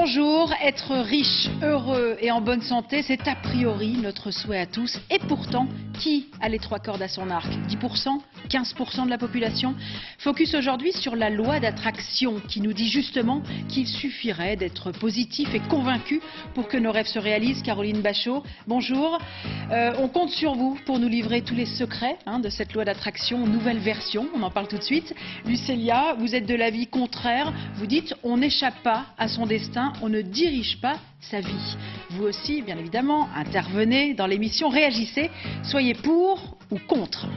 Bonjour, être riche, heureux et en bonne santé, c'est a priori notre souhait à tous. Et pourtant, qui a les trois cordes à son arc? 10%, 15% de la population? Focus aujourd'hui sur la loi d'attraction qui nous dit justement qu'il suffirait d'être positif et convaincu pour que nos rêves se réalisent. Caroline Bachot, bonjour. On compte sur vous pour nous livrer tous les secrets de cette loi d'attraction, nouvelle version, on en parle tout de suite. Lucélia, vous êtes de l'avis contraire, vous dites on n'échappe pas à son destin, on ne dirige pas sa vie. Vous aussi, bien évidemment, intervenez dans l'émission, réagissez, soyez pour ou contre.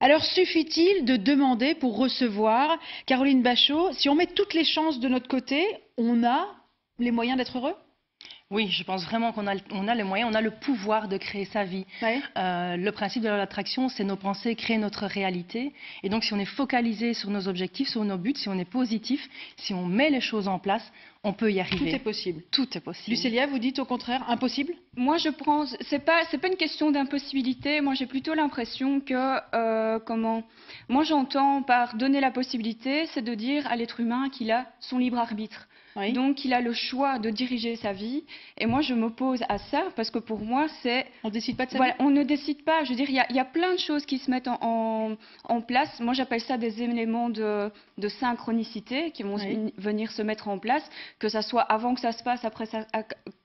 Alors suffit-il de demander pour recevoir? Caroline Bachot, si on met toutes les chances de notre côté, on a les moyens d'être heureux? Oui, je pense vraiment qu'on a les moyens, on a le pouvoir de créer sa vie. Ouais. Le principe de l'attraction, c'est nos pensées créent notre réalité. Et donc, si on est focalisé sur nos objectifs, sur nos buts, si on est positif, si on met les choses en place, on peut y arriver. Tout est possible. Tout est possible. Lucélia, vous dites au contraire impossible? Moi, je pense, c'est pas une question d'impossibilité. Moi, j'ai plutôt l'impression que, moi, j'entends par donner la possibilité, c'est de dire à l'être humain qu'il a son libre arbitre. Oui. Donc, il a le choix de diriger sa vie. Et moi, je m'oppose à ça parce que pour moi, c'est... On ne décide pas de sa Voilà, vie? on ne décide pas. Je veux dire, il y a plein de choses qui se mettent en place. Moi, j'appelle ça des éléments de synchronicité qui vont venir se mettre en place, que ça soit avant que ça se passe, après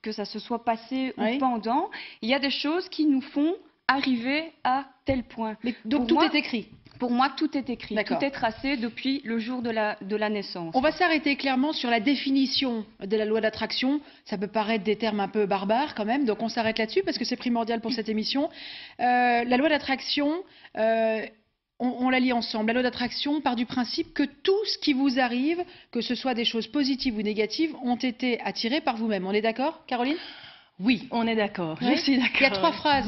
que ça se soit passé ou pendant. Il y a des choses qui nous font arriver à tel point. Mais donc tout est écrit? Pour moi, tout est écrit, tout est tracé depuis le jour de la naissance. On va s'arrêter clairement sur la définition de la loi d'attraction. Ça peut paraître des termes un peu barbares quand même, donc on s'arrête là-dessus parce que c'est primordial pour cette émission. La loi d'attraction, on la lit ensemble. La loi d'attraction part du principe que tout ce qui vous arrive, que ce soit des choses positives ou négatives, ont été attirées par vous-même. On est d'accord, Caroline ? Oui, on est d'accord. Oui. Je suis d'accord. Il y a trois phrases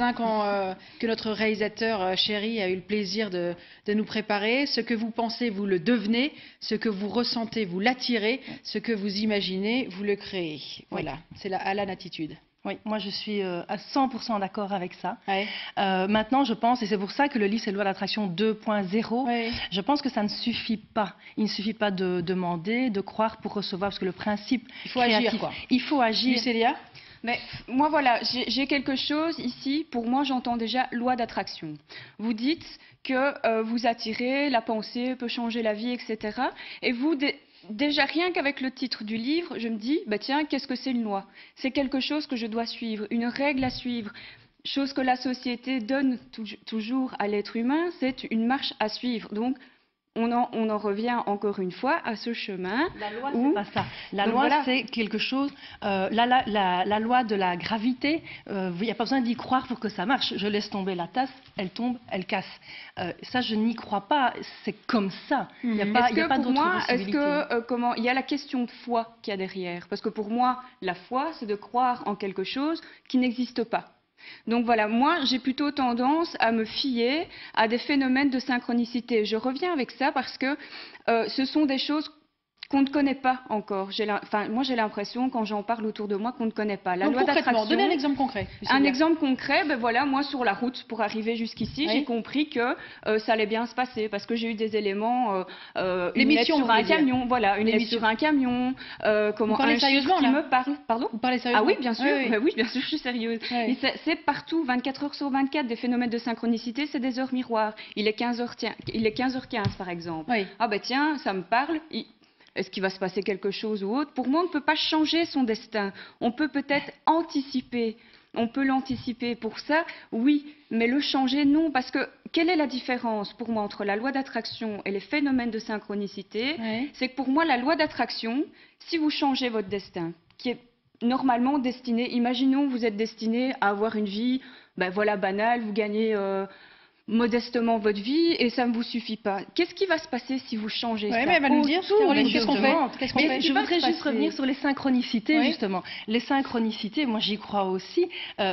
que notre réalisateur chéri a eu le plaisir de nous préparer. Ce que vous pensez, vous le devenez. Ce que vous ressentez, vous l'attirez. Ce que vous imaginez, vous le créez. Voilà, c'est la Alan attitude. Oui, moi je suis à 100% d'accord avec ça. Ouais. Maintenant, je pense, et c'est pour ça que le livre c'est Loi d'attraction 2.0, Ouais. je pense que ça ne suffit pas. Il ne suffit pas de demander, de croire pour recevoir, parce que le principe... Il faut agir, quoi. Il faut agir. Lucélia ? Mais moi, voilà, j'ai quelque chose ici. Pour moi, j'entends déjà loi d'attraction. Vous dites que vous attirez, la pensée peut changer la vie, etc. Et vous, déjà, rien qu'avec le titre du livre, je me dis, bah tiens, qu'est-ce que c'est une loi? C'est quelque chose que je dois suivre, une règle à suivre. Chose que la société donne toujours à l'être humain, c'est une marche à suivre. Donc, on en revient encore une fois à ce chemin. La loi, c'est pas ça. La loi, c'est quelque chose... la loi de la gravité, il n'y a pas besoin d'y croire pour que ça marche. Je laisse tomber la tasse, elle tombe, elle casse. Ça, je n'y crois pas. C'est comme ça. Il n'y a pas d'autre possibilité. Il y a la question de foi qu'il y a derrière. Parce que pour moi, la foi, c'est de croire en quelque chose qui n'existe pas. Donc voilà, moi j'ai plutôt tendance à me fier à des phénomènes de synchronicité. Je reviens avec ça parce que ce sont des choses qu'on ne connaît pas encore. Moi j'ai l'impression quand j'en parle autour de moi qu'on ne connaît pas. La loi d'attraction. Donnez un exemple concret. Un exemple concret, ben voilà, moi sur la route pour arriver jusqu'ici, j'ai compris que ça allait bien se passer parce que j'ai eu des éléments, une lettre sur un camion, voilà, une lettre sur un camion, un chiffre qui me parle. Pardon ? Vous parlez sérieusement ? Ah oui, bien sûr, oui, bien sûr, je suis sérieuse. C'est partout, 24 heures sur 24, des phénomènes de synchronicité, c'est des heures miroirs. Il est 15h15 par exemple. Ah ben tiens, ça me parle. Est-ce qu'il va se passer quelque chose ou autre? Pour moi, on ne peut pas changer son destin. On peut peut-être anticiper. On peut l'anticiper. Pour ça, oui. Mais le changer, non. Parce que quelle est la différence pour moi entre la loi d'attraction et les phénomènes de synchronicité? C'est que pour moi, la loi d'attraction, si vous changez votre destin, qui est normalement destiné, imaginons que vous êtes destiné à avoir une vie, ben voilà, banale, vous gagnez... modestement votre vie et ça ne vous suffit pas. Qu'est-ce qui va se passer si vous changez ça? Mais elle va nous dire, Caroline, qu'est-ce qu'on fait? Je voudrais juste revenir sur les synchronicités, justement. Les synchronicités, moi j'y crois aussi,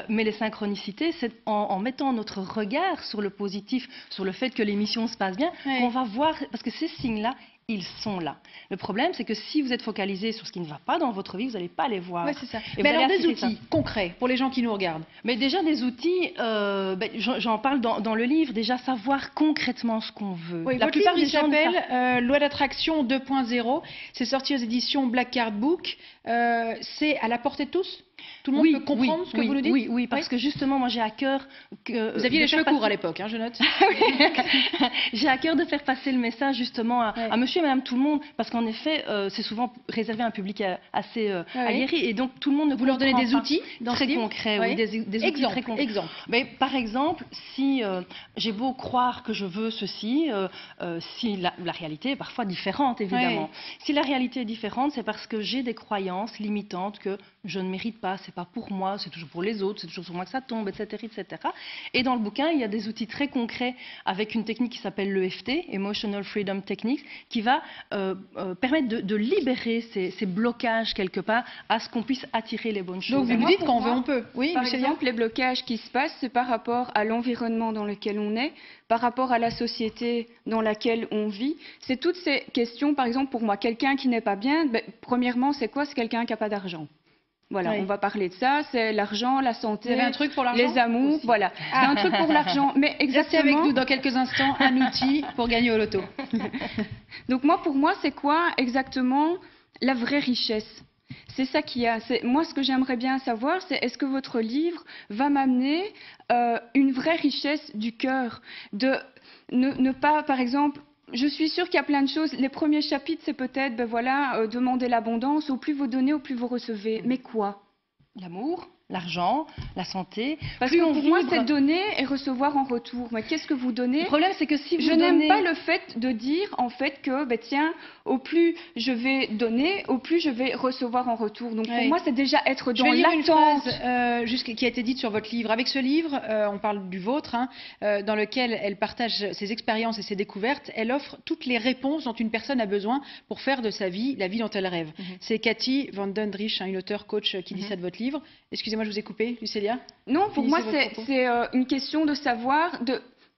mais les synchronicités, c'est en mettant notre regard sur le positif, sur le fait que l'émission se passe bien, qu'on va voir, parce que ces signes-là, ils sont là. Le problème, c'est que si vous êtes focalisé sur ce qui ne va pas dans votre vie, vous n'allez pas les voir. Oui, c'est ça. Mais alors des outils concrets pour les gens qui nous regardent. Mais déjà des outils, j'en parle dans le livre, déjà savoir concrètement ce qu'on veut. Oui, votre livre, il s'appelle Loi d'attraction 2.0. C'est sorti aux éditions Black Card Book. C'est à la portée de tous ? Tout le monde peut comprendre ce que vous nous dites ? Oui, parce que justement, moi j'ai à cœur que... Vous aviez les cheveux courts à l'époque, hein, je note. J'ai à cœur de faire passer le message justement à monsieur et madame tout le monde, parce qu'en effet, c'est souvent réservé à un public assez aguerri, et donc tout le monde ne vous leur donnez des outils très concrets, oui, des outils très concrets. Mais, par exemple, si j'ai beau croire que je veux ceci, si la réalité est parfois différente, évidemment. Si la réalité est différente, c'est parce que j'ai des croyances limitantes que je ne mérite pas, c'est pas pour moi, c'est toujours pour les autres, c'est toujours sur moi que ça tombe, etc., etc. Et dans le bouquin, il y a des outils très concrets avec une technique qui s'appelle l'EFT, Emotional Freedom Techniques, qui va permettre de libérer ces blocages quelque part à ce qu'on puisse attirer les bonnes choses. Donc vous dites quand on veut, on peut. Oui, par exemple, les blocages qui se passent, c'est par rapport à l'environnement dans lequel on est, par rapport à la société dans laquelle on vit. C'est toutes ces questions, par exemple, pour moi, quelqu'un qui n'est pas bien, premièrement, c'est quoi? C'est quelqu'un qui n'a pas d'argent. Voilà, on va parler de ça, c'est l'argent, la santé, vous avez un truc pour les amours, aussi. Voilà. C'est un truc pour l'argent, mais exactement... Restez avec nous dans quelques instants, un outil pour gagner au loto. Donc pour moi, c'est quoi exactement la vraie richesse? C'est ça qu'il y a. Moi, ce que j'aimerais bien savoir, c'est est-ce que votre livre va m'amener une vraie richesse du cœur, de ne pas, par exemple... Je suis sûre qu'il y a plein de choses. Les premiers chapitres, c'est peut-être, demander l'abondance. Au plus vous donnez, au plus vous recevez. Mais quoi? L'amour, l'argent, la santé. Parce que pour moi, c'est donner et recevoir en retour. Mais qu'est-ce que vous donnez? Le problème, c'est que si vous Je n'aime pas le fait de dire, en fait, que, tiens, au plus je vais donner, au plus je vais recevoir en retour. Donc, pour moi, c'est déjà être dans l'attente. Une phrase qui a été dite sur votre livre. Avec ce livre, on parle du vôtre, dans lequel elle partage ses expériences et ses découvertes. Elle offre toutes les réponses dont une personne a besoin pour faire de sa vie la vie dont elle rêve. C'est Cathy Van Dundrich, une auteure coach, qui dit ça de votre livre. Excusez-moi, je vous ai coupé, Lucélia. Non, pour moi, c'est une question de savoir...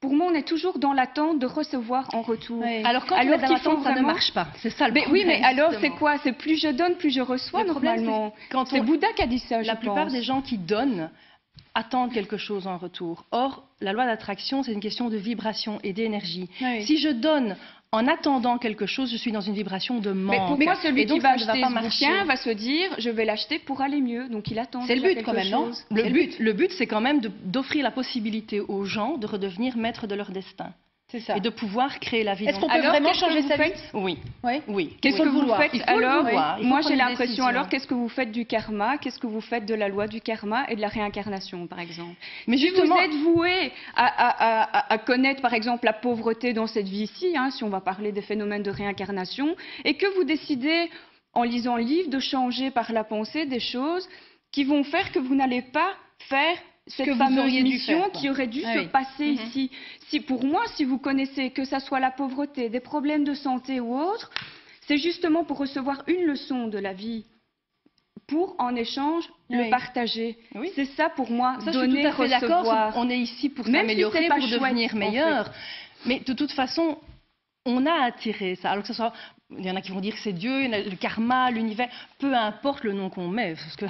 Pour moi, on est toujours dans l'attente de recevoir en retour. Alors quand on est dans l'attente, ça ne marche pas. C'est ça le problème. Oui, mais alors c'est quoi? C'est plus je donne, plus je reçois normalement. C'est Bouddha qui a dit ça, je pense. La plupart des gens qui donnent attendent quelque chose en retour. Or, la loi d'attraction, c'est une question de vibration et d'énergie. Si je donne en attendant quelque chose, je suis dans une vibration de manque. Mais pour moi, celui qui va acheter ce bouquin va se dire, je vais l'acheter pour aller mieux. Donc il attend. C'est le but quand même, non? Le but, c'est quand même d'offrir la possibilité aux gens de redevenir maîtres de leur destin. C'est ça. Et de pouvoir créer la vie. Est-ce qu'on peut vraiment changer sa vie? Oui. Qu'est-ce que vous faites alors? Moi, j'ai l'impression alors, qu'est-ce que vous faites du karma? Qu'est-ce que vous faites de la loi du karma et de la réincarnation, par exemple? Mais justement, si vous êtes voué à connaître, par exemple, la pauvreté dans cette vie-ci, si on va parler des phénomènes de réincarnation, et que vous décidez, en lisant le livre, de changer par la pensée des choses qui vont faire que vous n'allez pas faire cette fameuse mission qui aurait dû se passer ici. Si pour moi, si vous connaissez que ça soit la pauvreté, des problèmes de santé ou autre, c'est justement pour recevoir une leçon de la vie, pour en échange le partager. C'est ça pour moi, donner, je suis tout à fait recevoir. On est ici pour s'améliorer, pour devenir meilleur. Mais de toute façon, on a attiré ça. Alors que ce soit... Il y en a qui vont dire que c'est Dieu, le karma, l'univers, peu importe le nom qu'on met, parce que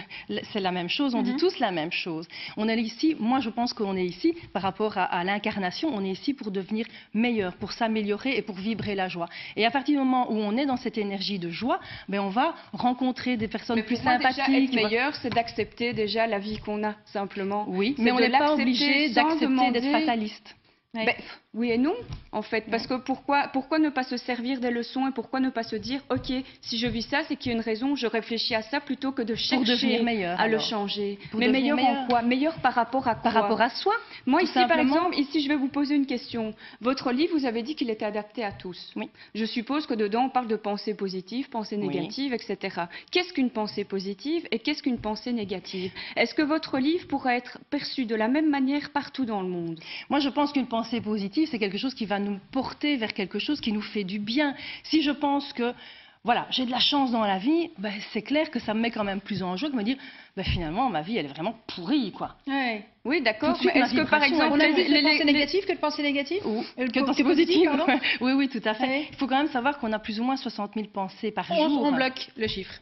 c'est la même chose, on dit tous la même chose. On est ici, moi je pense qu'on est ici, par rapport à l'incarnation, on est ici pour devenir meilleur, pour s'améliorer et pour vibrer la joie. Et à partir du moment où on est dans cette énergie de joie, on va rencontrer des personnes plus sympathiques. Déjà, être meilleur, c'est d'accepter déjà la vie qu'on a, simplement. Oui, mais on n'est pas obligé d'accepter d'être fataliste. Oui et non, en fait, parce que pourquoi ne pas se servir des leçons et pourquoi ne pas se dire, ok, si je vis ça, c'est qu'il y a une raison, je réfléchis à ça plutôt que de chercher à le changer. Mais meilleur en quoi? Meilleur par rapport à quoi? Par rapport à soi. Moi ici, par exemple, je vais vous poser une question. Votre livre, vous avez dit qu'il était adapté à tous. Oui. Je suppose que dedans, on parle de pensée positive, pensée négative, etc. Qu'est-ce qu'une pensée positive et qu'est-ce qu'une pensée négative? Est-ce que votre livre pourrait être perçu de la même manière partout dans le monde? Moi, je pense qu'une pensée positive, c'est quelque chose qui va nous porter vers quelque chose qui nous fait du bien. Si je pense que voilà, j'ai de la chance dans la vie, ben, c'est clair que ça me met quand même plus en jeu que de me dire, ben, finalement, ma vie, elle est vraiment pourrie, quoi. Ouais. Oui, d'accord. Est-ce que, par exemple, on a plus de pensées négatives que de pensées négatives que de pensées positives, pardon. Oui, oui, tout à fait. Ouais. Il faut quand même savoir qu'on a plus ou moins 60 000 pensées par jour. On bloque le chiffre.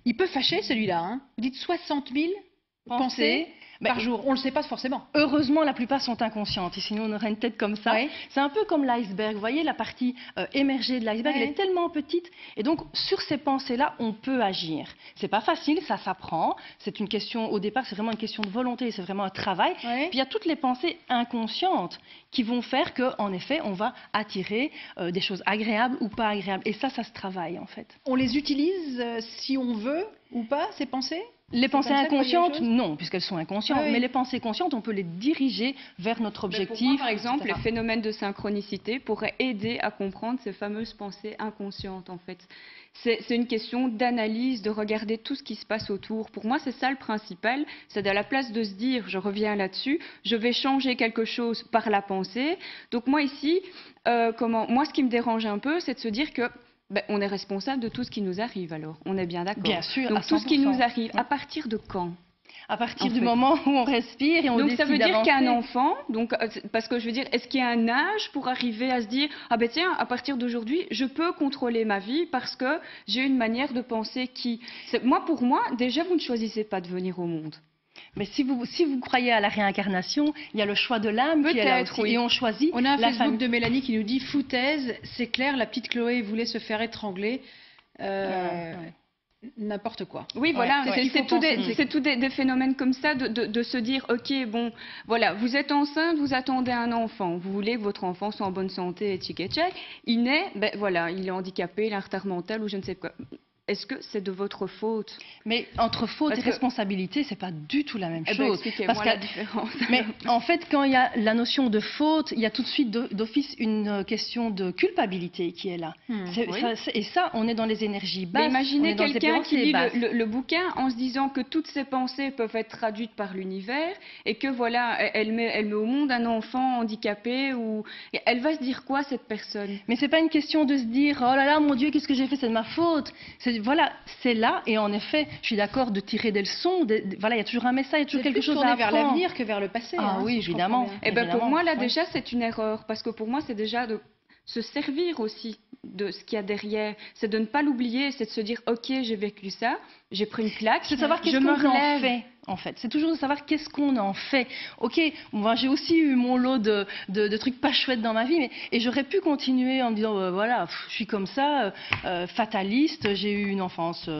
Il peut fâcher, celui-là. Hein. Vous dites 60 000 pensées par jour. On ne le sait pas forcément. Heureusement, la plupart sont inconscientes. Et sinon, on aurait une tête comme ça. Ouais. C'est un peu comme l'iceberg. Vous voyez, la partie émergée de l'iceberg, elle est tellement petite. Et donc, sur ces pensées-là, on peut agir. C'est pas facile, ça s'apprend. C'est une question, au départ, c'est vraiment une question de volonté. C'est vraiment un travail. Puis, il y a toutes les pensées inconscientes qui vont faire qu'en effet, on va attirer des choses agréables ou pas agréables. Et ça se travaille, en fait. On les utilise si on veut ou pas, ces pensées ? Les pensées inconscientes, non, puisqu'elles sont inconscientes. Mais les pensées conscientes, on peut les diriger vers notre objectif. Pour moi, par exemple, les phénomènes de synchronicité pourraient aider à comprendre ces fameuses pensées inconscientes, en fait. C'est une question d'analyse, de regarder tout ce qui se passe autour. Pour moi, c'est ça le principal. C'est à la place de se dire, je reviens là-dessus, je vais changer quelque chose par la pensée. Donc moi, ici, moi, ce qui me dérange un peu, c'est de se dire que ben, on est responsable de tout ce qui nous arrive, alors. On est bien d'accord. Bien sûr, donc tout ce qui nous arrive, à partir de quand? À partir du moment où on respire et on décide d'avancer. Donc ça veut dire qu'un enfant, parce que je veux dire, est-ce qu'il y a un âge pour arriver à se dire, ah ben tiens, à partir d'aujourd'hui, je peux contrôler ma vie parce que j'ai une manière de penser qui... Pour moi, déjà, vous ne choisissez pas de venir au monde. Mais si vous croyez à la réincarnation, il y a le choix de l'âme qui est là aussi, et on choisit. On a un Facebook de Mélanie qui nous dit foutaise, c'est clair, la petite Chloé voulait se faire étrangler. N'importe quoi. Oui, voilà, c'est tout des phénomènes comme ça, de se dire, ok, bon, voilà, vous êtes enceinte, vous attendez un enfant, vous voulez que votre enfant soit en bonne santé, et tchic et tchac, il naît, ben voilà, il est handicapé, il a un retard mental ou je ne sais quoi. Est-ce que c'est de votre faute? Mais entre faute et responsabilité, c'est pas du tout la même chose. Expliquez-moi la différence. Mais en fait, quand il y a la notion de faute, il y a tout de suite d'office une question de culpabilité qui est là. Et ça, on est dans les énergies basses. Mais imaginez quelqu'un qui lit le bouquin en se disant que toutes ses pensées peuvent être traduites par l'univers et que voilà, elle met au monde un enfant handicapé ou elle va se dire quoi cette personne? Mais c'est pas une question de se dire oh là là mon Dieu qu'est-ce que j'ai fait, c'est de ma faute. Voilà, c'est là, et en effet, je suis d'accord de tirer des leçons. Voilà, il y a toujours un message, il y a toujours quelque chose à apprendre. Vers l'avenir que vers le passé. Ah oui, évidemment. Et ben pour moi, là, déjà, c'est une erreur. Parce que pour moi, c'est déjà de se servir aussi de ce qu'il y a derrière. C'est de ne pas l'oublier, c'est de se dire, ok, j'ai vécu ça, j'ai pris une claque, c'est de savoir qu'est-ce qu'on en fait. En fait, c'est toujours de savoir qu'est-ce qu'on en fait. Ok, moi j'ai aussi eu mon lot de trucs pas chouettes dans ma vie, et j'aurais pu continuer en me disant voilà, je suis comme ça, fataliste, j'ai eu une enfance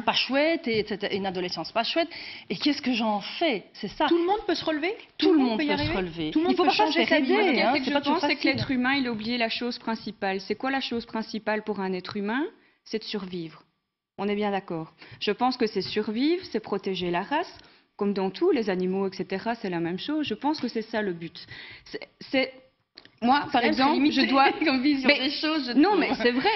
pas chouette et une adolescence pas chouette. Et qu'est-ce que j'en fais? C'est ça. Tout le monde peut se relever. Tout le monde peut se relever. Tout le monde peut changer sa vie. Je pense que l'être humain, il a oublié la chose principale. C'est quoi la chose principale pour un être humain? C'est de survivre. On est bien d'accord. Je pense que c'est survivre, c'est protéger la race. Comme dans tous les animaux, etc., c'est la même chose. Je pense que c'est ça le but. Moi, par exemple, je dois... comme vision des choses. Non, mais c'est vrai.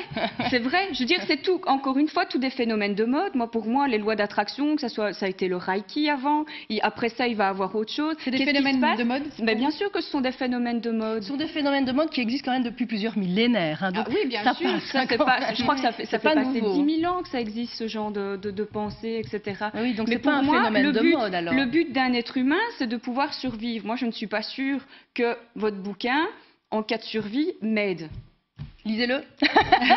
C'est vrai. Je veux dire, c'est tout. Encore une fois, tous des phénomènes de mode. Moi, pour moi, les lois d'attraction, que ça a été le Reiki avant. Après ça, il va avoir autre chose. C'est des phénomènes de mode? Mais bien sûr que ce sont des phénomènes de mode. Ce sont des phénomènes de mode qui existent quand même depuis plusieurs millénaires. Hein, donc oui, bien sûr. Je crois que ça fait passer 10 000 ans que ça existe, ce genre de pensée, etc. Oui, donc c'est pas un phénomène de mode, alors. Le but d'un être humain, c'est de pouvoir survivre. Moi, je ne suis pas sûre que votre bouquin, en cas de survie, m'aide. Lisez-le.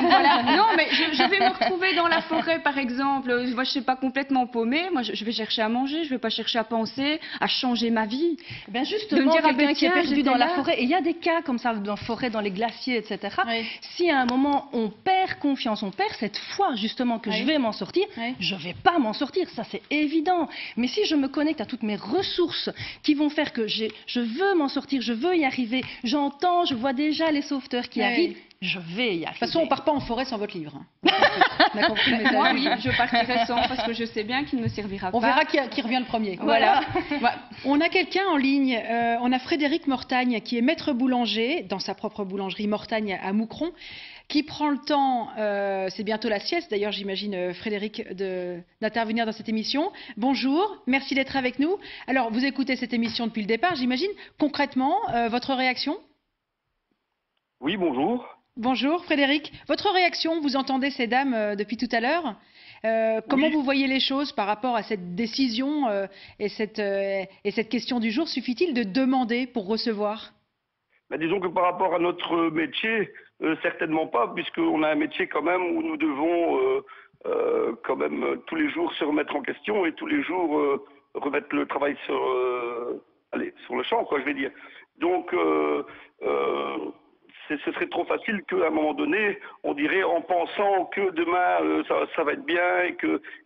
Voilà. Non, mais je vais me retrouver dans la forêt, par exemple. Moi, je ne suis pas complètement paumée. Moi, je vais chercher à manger. Je ne vais pas chercher à penser, à changer ma vie. Ben justement, quelqu'un qui est perdu dans la forêt. Et il y a des cas comme ça, dans la forêt, dans les glaciers, etc. Oui. Si à un moment, on perd confiance, on perd cette foi, justement, que je vais m'en sortir, je ne vais pas m'en sortir. Ça, c'est évident. Mais si je me connecte à toutes mes ressources qui vont faire que je veux m'en sortir, je veux y arriver, j'entends, je vois déjà les sauveteurs qui arrivent, je vais y arriver. De toute façon, on ne part pas en forêt sans votre livre. On a compris le message. Moi, oui, je partirai sans parce que je sais bien qu'il ne me servira pas. On verra qui revient le premier. Voilà. On a quelqu'un en ligne. On a Frédéric Mortagne qui est maître boulanger dans sa propre boulangerie Mortagne à Moucron, qui prend le temps, c'est bientôt la sieste d'ailleurs, j'imagine, Frédéric, d'intervenir dans cette émission. Bonjour, merci d'être avec nous. Alors, vous écoutez cette émission depuis le départ, j'imagine. Concrètement, votre réaction ? Oui, bonjour. Bonjour Frédéric. Votre réaction, vous entendez ces dames depuis tout à l'heure. Comment vous voyez les choses par rapport à cette décision et cette question du jour? Suffit-il de demander pour recevoir? Disons que par rapport à notre métier, certainement pas, puisqu'on a un métier quand même où nous devons quand même tous les jours se remettre en question et tous les jours remettre le travail sur le champ, quoi, je vais dire. Donc, ce serait trop facile qu'à un moment donné, on dirait en pensant que demain ça va être bien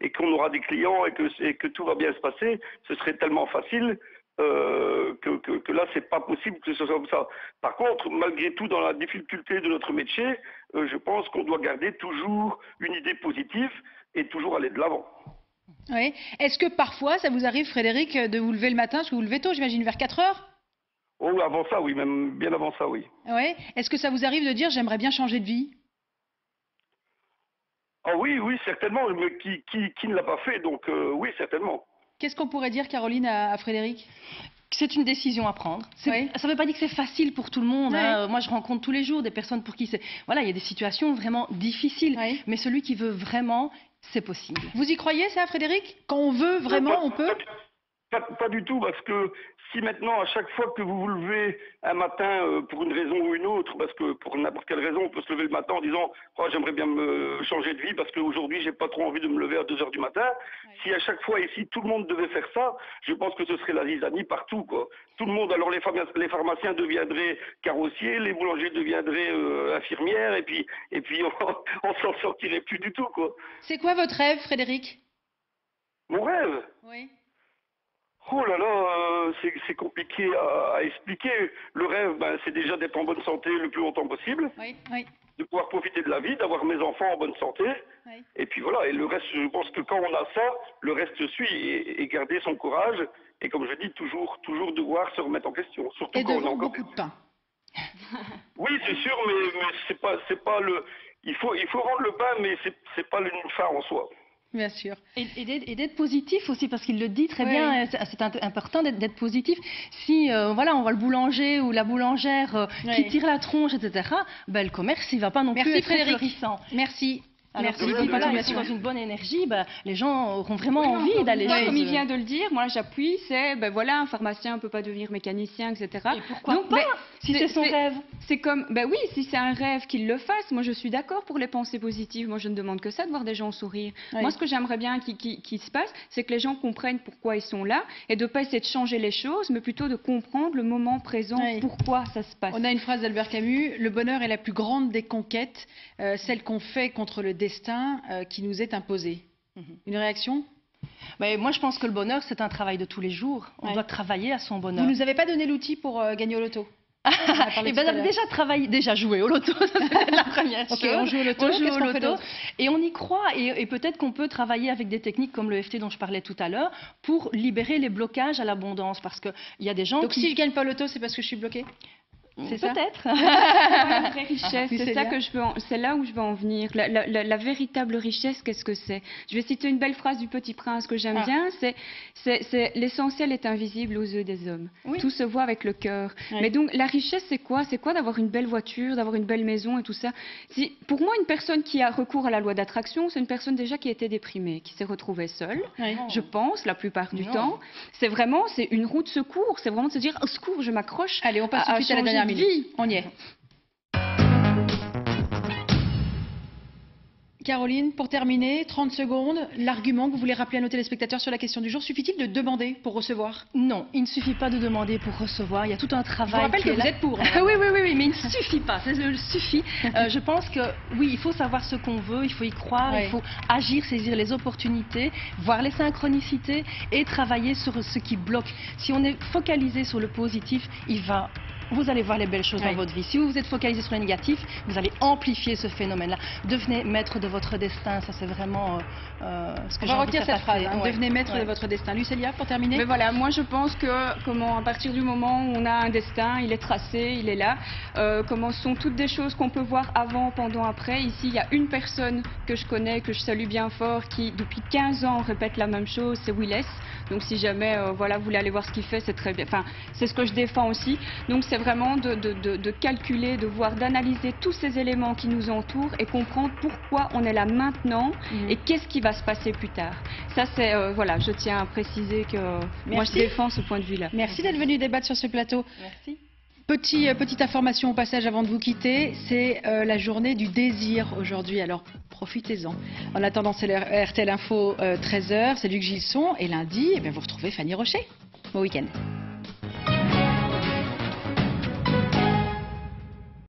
et qu'on aura des clients et que tout va bien se passer, ce serait tellement facile que là, c'est pas possible que ce soit comme ça. Par contre, malgré tout, dans la difficulté de notre métier, je pense qu'on doit garder toujours une idée positive et toujours aller de l'avant. Oui. Est-ce que parfois, ça vous arrive, Frédéric, de vous lever le matin, parce que vous vous levez tôt, j'imagine, vers 4 heures? Oh, avant ça, oui, même bien avant ça, oui. Oui. Est-ce que ça vous arrive de dire, j'aimerais bien changer de vie? Ah oui, certainement, mais qui ne l'a pas fait, donc oui, certainement. Qu'est-ce qu'on pourrait dire, Caroline, à Frédéric? C'est une décision à prendre. Oui. Ça ne veut pas dire que c'est facile pour tout le monde. Oui. Hein. Moi, je rencontre tous les jours des personnes pour qui c'est... Voilà, il y a des situations vraiment difficiles. Oui. Mais celui qui veut vraiment, c'est possible. Vous y croyez, ça, Frédéric? Quand on veut vraiment, on peut? Pas du tout, parce que si maintenant, à chaque fois que vous vous levez un matin pour une raison ou une autre, parce que pour n'importe quelle raison, on peut se lever le matin en disant « Oh, j'aimerais bien me changer de vie parce qu'aujourd'hui, j'ai pas trop envie de me lever à 2 heures du matin. Oui. » Si à chaque fois ici, tout le monde devait faire ça, je pense que ce serait la zizanie partout, quoi. Tout le monde, alors les pharmaciens deviendraient carrossiers, les boulangers deviendraient infirmières, et puis on s'en sortirait plus du tout, quoi. C'est quoi votre rêve, Frédéric? Mon rêve? Oui. Oh là là, c'est compliqué à expliquer. Le rêve, c'est déjà d'être en bonne santé le plus longtemps possible, oui. De pouvoir profiter de la vie, d'avoir mes enfants en bonne santé. Oui. Et puis voilà, et le reste, je pense que quand on a ça, le reste suit et garder son courage. Et comme je dis, toujours devoir se remettre en question. Surtout et quand on a encore beaucoup de pain. Oui, c'est sûr, mais c'est pas le. Il faut rendre le pain, mais c'est pas une fin en soi. Bien sûr. Et d'être positif aussi, parce qu'il le dit très bien, c'est important d'être positif. Si voilà, on voit le boulanger ou la boulangère qui tire la tronche, etc., le commerce, il ne va pas non plus être florissant. Merci. Alors, si on est dans une bonne énergie, les gens auront vraiment envie d'aller. Comme il vient de le dire, moi j'appuie, c'est voilà, un pharmacien ne peut pas devenir mécanicien, etc. Et pourquoi pas si c'est son rêve? C'est comme, oui, si c'est un rêve qu'il le fasse, moi je suis d'accord pour les pensées positives. Moi je ne demande que ça, de voir des gens sourire. Oui. Moi ce que j'aimerais bien qu'il se passe, c'est que les gens comprennent pourquoi ils sont là et de ne pas essayer de changer les choses, mais plutôt de comprendre le moment présent, pourquoi ça se passe. On a une phrase d'Albert Camus, le bonheur est la plus grande des conquêtes, celle qu'on fait contre le destin qui nous est imposé. Une réaction? Moi, je pense que le bonheur, c'est un travail de tous les jours. On doit travailler à son bonheur. Vous ne nous avez pas donné l'outil pour gagner au loto? déjà joué au loto, c'est la première chose. On joue au loto, et on y croit. Et peut-être qu'on peut travailler avec des techniques comme le FT dont je parlais tout à l'heure pour libérer les blocages à l'abondance. Parce qu'il y a des gens Donc si je gagne pas au loto, c'est parce que je suis bloquée? C'est ça? Peut-être. La vraie richesse, c'est ça que c'est là où je veux en venir. La véritable richesse, qu'est-ce que c'est? Je vais citer une belle phrase du Petit Prince que j'aime bien. C'est l'essentiel est invisible aux yeux des hommes. Oui. Tout se voit avec le cœur. Oui. Mais donc la richesse, c'est quoi? C'est quoi d'avoir une belle voiture, d'avoir une belle maison et tout ça? Pour moi, une personne qui a recours à la loi d'attraction, c'est une personne déjà qui était déprimée, qui s'est retrouvée seule. Oui. Je pense la plupart du temps. C'est une roue de secours. C'est vraiment de se dire au secours, je m'accroche. Allez, on passe tout de suite à la dernière. On y est. Caroline, pour terminer, 30 secondes, l'argument que vous voulez rappeler à nos téléspectateurs sur la question du jour, suffit-il de demander pour recevoir? Non, il ne suffit pas de demander pour recevoir, il y a tout un travail. Je vous rappelle que vous êtes pour. Oui, mais il ne suffit pas, ça suffit. Je pense que oui, il faut savoir ce qu'on veut, il faut y croire, il faut agir, saisir les opportunités, voir les synchronicités et travailler sur ce qui bloque. Si on est focalisé sur le positif, vous allez voir les belles choses dans votre vie. Si vous êtes focalisé sur le négatif, vous allez amplifier ce phénomène-là. Devenez maître de votre destin, ça c'est vraiment ce que j'ai envie de faire passer. On va retirer cette phrase, devenez maître de votre destin. Lucélia, pour terminer? Mais voilà, moi je pense que à partir du moment où on a un destin, il est tracé, il est là, ce sont toutes des choses qu'on peut voir avant, pendant, après. Ici, il y a une personne que je connais, que je salue bien fort, qui depuis 15 ans répète la même chose, c'est Willis. Donc si jamais vous voulez aller voir ce qu'il fait, c'est très bien. Enfin, c'est ce que je défends aussi. Donc c'est c'est vraiment de calculer, de voir, d'analyser tous ces éléments qui nous entourent et comprendre pourquoi on est là maintenant et qu'est-ce qui va se passer plus tard. Ça, c'est, voilà, je tiens à préciser que moi, je défends ce point de vue-là. Merci d'être venu débattre sur ce plateau. Merci. Petite information au passage avant de vous quitter, c'est la journée du désir aujourd'hui, alors profitez-en. En attendant, c'est le RTL Info 13h, c'est Luc Gilson, et lundi, vous retrouvez Fanny Rocher. Bon week-end.